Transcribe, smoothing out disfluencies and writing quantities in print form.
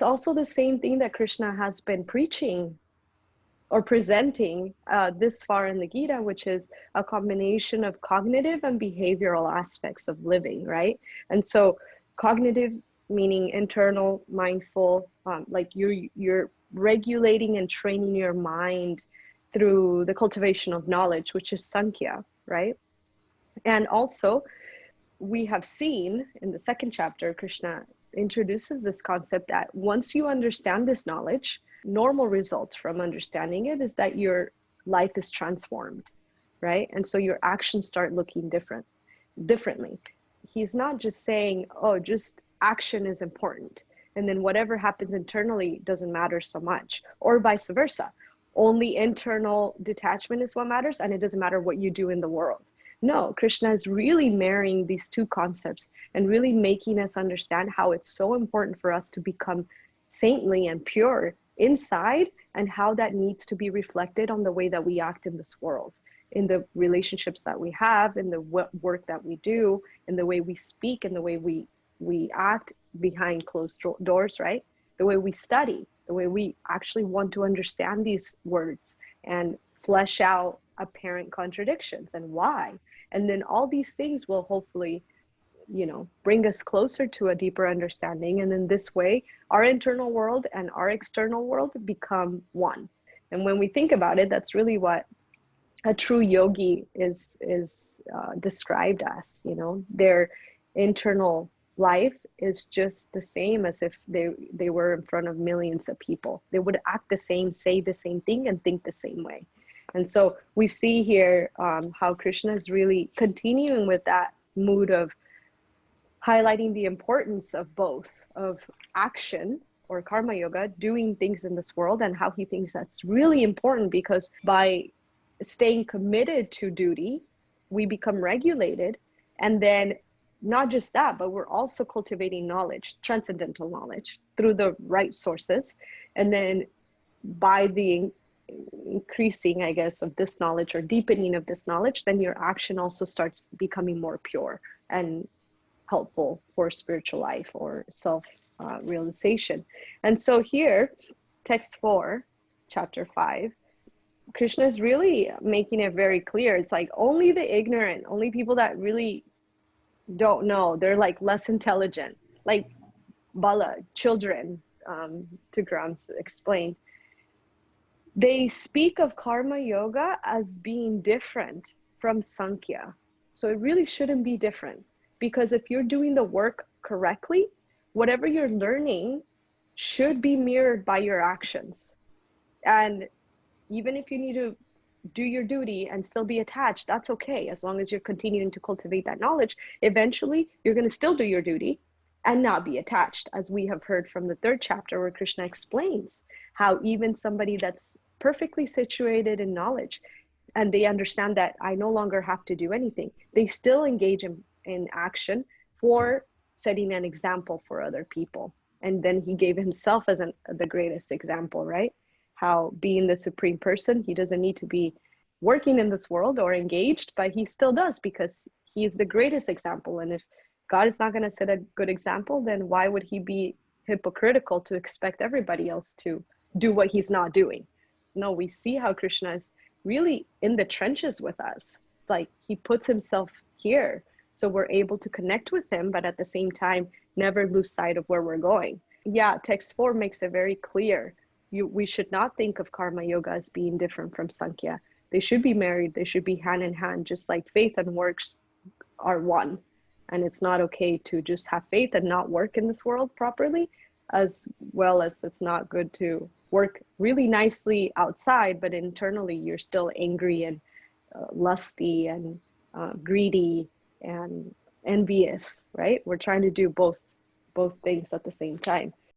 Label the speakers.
Speaker 1: also the same thing that Krishna has been preaching or presenting this far in the Gita, which is a combination of cognitive and behavioral aspects of living, right? And so cognitive meaning internal, mindful, like you're regulating and training your mind through the cultivation of knowledge, which is Sankhya, right? And also, we have seen in the second chapter, Krishna introduces this concept that once you understand this knowledge, normal results from understanding it is that your life is transformed, right? And so your actions start looking differently. He's not just saying, oh, just action is important, and then whatever happens internally doesn't matter so much, or vice versa. Only internal detachment is what matters, and it doesn't matter what you do in the world. No, Krishna is really marrying these two concepts and really making us understand how it's so important for us to become saintly and pure inside, and how that needs to be reflected on the way that we act in this world, in the relationships that we have, in the work that we do, in the way we speak, in the way we act behind closed doors, right? The way we study, the way we actually want to understand these words and flesh out apparent contradictions and why. And then all these things will hopefully, bring us closer to a deeper understanding. And in this way, our internal world and our external world become one. And when we think about it, that's really what a true yogi is described as. Their internal life is just the same as if they were in front of millions of people. They would act the same, say the same thing, and think the same way. And so we see here how Krishna is really continuing with that mood of highlighting the importance of both, of action or karma yoga, doing things in this world, and how he thinks that's really important, because by staying committed to duty, we become regulated. And then not just that, but we're also cultivating knowledge, transcendental knowledge, through the right sources. And then by the increasing, I guess, of this knowledge or deepening of this knowledge, then your action also starts becoming more pure and helpful for spiritual life or self realization. And so here, text 4, chapter 5, Krishna is really making it very clear. It's like only the ignorant, only people that really don't know, they're like less intelligent, like Bala, children, to Grams explained, they speak of karma yoga as being different from Sankhya. So it really shouldn't be different, because if you're doing the work correctly, whatever you're learning should be mirrored by your actions. And even if you need to do your duty and still be attached, that's okay. As long as you're continuing to cultivate that knowledge, eventually you're going to still do your duty and not be attached, as we have heard from the third chapter, where Krishna explains how even somebody that's perfectly situated in knowledge, and they understand that I no longer have to do anything, they still engage in action for setting an example for other people. And then he gave himself as the greatest example, right? How being the supreme person, he doesn't need to be working in this world or engaged, but he still does, because he is the greatest example. And if God is not going to set a good example, then why would he be hypocritical to expect everybody else to do what he's not doing? No, we see how Krishna is really in the trenches with us. It's like he puts himself here so we're able to connect with him, but at the same time, never lose sight of where we're going. Yeah, text 4 makes it very clear. We should not think of karma yoga as being different from Sankhya. They should be married. They should be hand in hand, just like faith and works are one. And it's not okay to just have faith and not work in this world properly, as well as it's not good to work really nicely outside, but internally you're still angry and lusty and greedy and envious, right? We're trying to do both things at the same time.